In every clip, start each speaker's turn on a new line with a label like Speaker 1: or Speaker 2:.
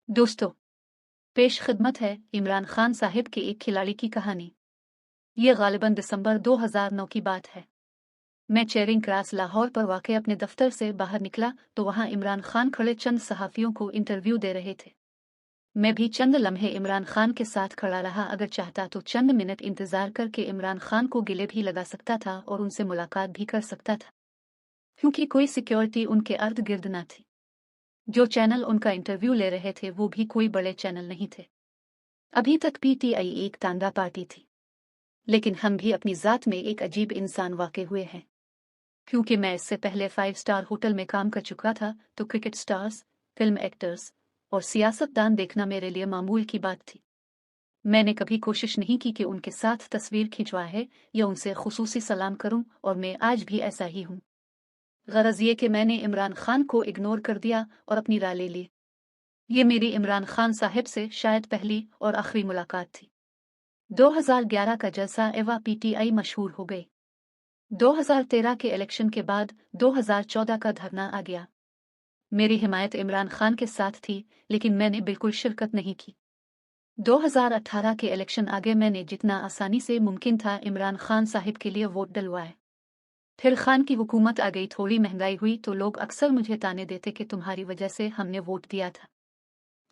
Speaker 1: दोस्तों, पेश खिदमत है इमरान खान साहिब के एक खिलाड़ी की कहानी। ये गालिबन दिसंबर 2009 की बात है। मैं चेरिंग क्रॉस लाहौर पर वाक़ अपने दफ्तर से बाहर निकला तो वहाँ इमरान खान खड़े चंद सहाफ़ियों को इंटरव्यू दे रहे थे। मैं भी चंद लम्हे इमरान खान के साथ खड़ा रहा। अगर चाहता तो चंद मिनट इंतज़ार करके इमरान खान को गले भी लगा सकता था और उनसे मुलाकात भी कर सकता था, क्योंकि कोई सिक्योरिटी उनके अर्द गिर्द न थी। जो चैनल उनका इंटरव्यू ले रहे थे वो भी कोई बड़े चैनल नहीं थे। अभी तक पीटीआई एक तांडा पार्टी थी, लेकिन हम भी अपनी ज़ात में एक अजीब इंसान वाक़े हुए हैं। क्योंकि मैं इससे पहले 5 स्टार होटल में काम कर चुका था तो क्रिकेट स्टार्स, फिल्म एक्टर्स और सियासतदान देखना मेरे लिए मामूल की बात थी। मैंने कभी कोशिश नहीं की कि उनके साथ तस्वीर खिंचवाए या उनसे खुसूसी सलाम करूं, और मैं आज भी ऐसा ही हूं। गरज ये कि मैंने इमरान खान को इग्नोर कर दिया और अपनी राह ले ली। ये मेरी इमरान खान साहिब से शायद पहली और आखिरी मुलाकात थी। 2011 का जलसा एवा पीटीआई मशहूर हो गई। 2013 के इलेक्शन के बाद 2014 का धरना आ गया। मेरी हिमायत इमरान खान के साथ थी, लेकिन मैंने बिल्कुल शिरकत नहीं की। 2018 के इलेक्शन आगे मैंने जितना आसानी से मुमकिन था इमरान खान साहिब के लिए वोट डलवाए। फिर खान की हुकूमत आ गई, थोड़ी महंगाई हुई तो लोग अक्सर मुझे ताने देते कि तुम्हारी वजह से हमने वोट दिया था,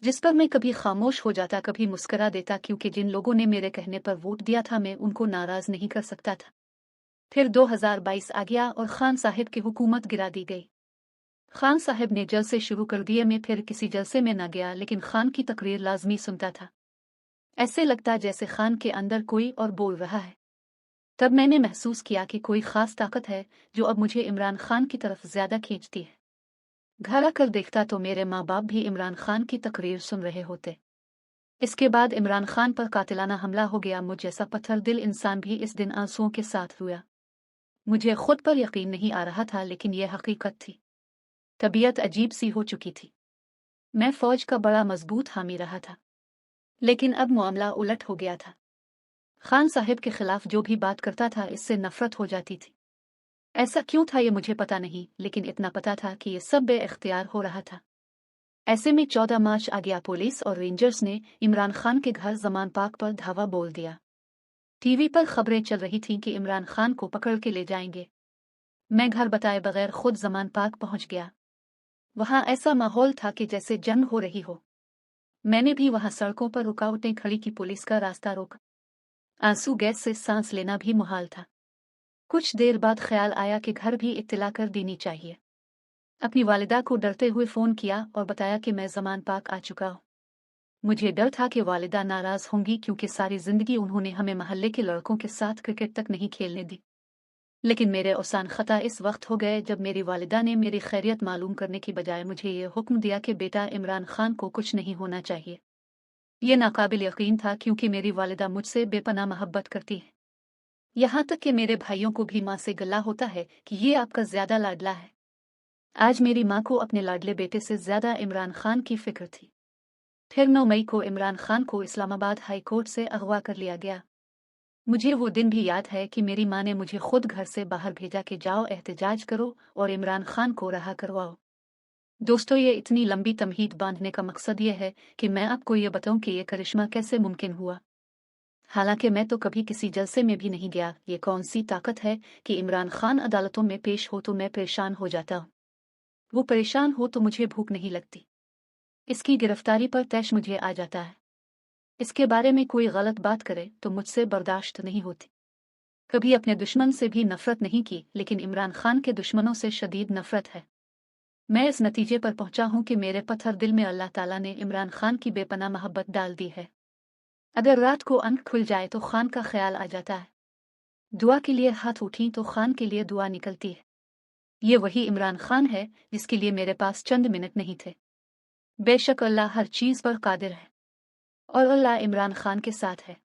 Speaker 1: जिस पर मैं कभी खामोश हो जाता, कभी मुस्करा देता, क्योंकि जिन लोगों ने मेरे कहने पर वोट दिया था मैं उनको नाराज नहीं कर सकता था। फिर 2022 आ गया और खान साहिब की हुकूमत गिरा दी गई। खान साहिब ने जलसे शुरू कर दिए। मैं फिर किसी जलसे में न गया, लेकिन खान की तकरीर लाजमी सुनता था। ऐसे लगता जैसे खान के अंदर कोई और बोल रहा है। तब मैंने महसूस किया कि कोई खास ताकत है जो अब मुझे इमरान खान की तरफ ज्यादा खींचती है। घर आकर देखता तो मेरे माँ बाप भी इमरान खान की तकरीर सुन रहे होते। इसके बाद इमरान खान पर कातिलाना हमला हो गया। मुझ जैसा पत्थर दिल इंसान भी इस दिन आंसुओं के साथ रोया। मुझे खुद पर यकीन नहीं आ रहा था, लेकिन यह हकीकत थी। तबीयत अजीब सी हो चुकी थी। मैं फौज का बड़ा मजबूत हामी रहा था, लेकिन अब मामला उलट हो गया था। खान साहिब के खिलाफ जो भी बात करता था इससे नफरत हो जाती थी। ऐसा क्यों था ये मुझे पता नहीं, लेकिन इतना पता था कि ये सब बे-इख्तियार हो रहा था। ऐसे में 14 मार्च आ गया। पुलिस और रेंजर्स ने इमरान खान के घर जमान पार्क पर धावा बोल दिया। टीवी पर खबरें चल रही थीं कि इमरान खान को पकड़ के ले जाएंगे। मैं घर बताए बगैर खुद जमान पार्क पहुंच गया। वहां ऐसा माहौल था कि जैसे जंग हो रही हो। मैंने भी वहां सड़कों पर रुकावटें खड़ी की, पुलिस का रास्ता रोका। आंसू गैस से सांस लेना भी मुहाल था। कुछ देर बाद ख्याल आया कि घर भी इत्तला कर देनी चाहिए। अपनी वालिदा को डरते हुए फ़ोन किया और बताया कि मैं ज़मान पाक आ चुका हूँ। मुझे डर था कि वालिदा नाराज़ होंगी, क्योंकि सारी ज़िंदगी उन्होंने हमें मोहल्ले के लड़कों के साथ क्रिकेट तक नहीं खेलने दी। लेकिन मेरे ओसान ख़ता इस वक्त हो गए जब मेरी वालिदा ने मेरी खैरियत मालूम करने की बजाय मुझे ये हुक्म दिया कि बेटा, इमरान खान को कुछ नहीं होना चाहिए। ये नाकाबिल यकीन था, क्योंकि मेरी वालिदा मुझसे बेपनाह मोहब्बत करती है। यहाँ तक कि मेरे भाइयों को भी माँ से गला होता है कि ये आपका ज़्यादा लाडला है। आज मेरी माँ को अपने लाडले बेटे से ज़्यादा इमरान खान की फिक्र थी। फिर 9 मई को इमरान खान को इस्लामाबाद हाई कोर्ट से अगवा कर लिया गया। मुझे वो दिन भी याद है कि मेरी माँ ने मुझे खुद घर से बाहर भेजा कि जाओ एहतजाज करो और इमरान खान को रहा करवाओ। दोस्तों, ये इतनी लंबी तमहीद बांधने का मकसद ये है कि मैं आपको ये बताऊं कि ये करिश्मा कैसे मुमकिन हुआ। हालांकि मैं तो कभी किसी जलसे में भी नहीं गया। ये कौन सी ताकत है कि इमरान खान अदालतों में पेश हो तो मैं परेशान हो जाता हूँ, वो परेशान हो तो मुझे भूख नहीं लगती। इसकी गिरफ्तारी पर तैश मुझे आ जाता है। इसके बारे में कोई गलत बात करे तो मुझसे बर्दाश्त नहीं होती। कभी अपने दुश्मन से भी नफरत नहीं की, लेकिन इमरान खान के दुश्मनों से शदीद नफरत है। मैं इस नतीजे पर पहुंचा हूं कि मेरे पत्थर दिल में अल्लाह ताला ने इमरान खान की बेपनाह मोहब्बत डाल दी है। अगर रात को आंख खुल जाए तो खान का ख्याल आ जाता है। दुआ के लिए हाथ उठी तो खान के लिए दुआ निकलती है। ये वही इमरान खान है जिसके लिए मेरे पास चंद मिनट नहीं थे। बेशक अल्लाह हर चीज़ पर कादिर है और अल्लाह इमरान खान के साथ है।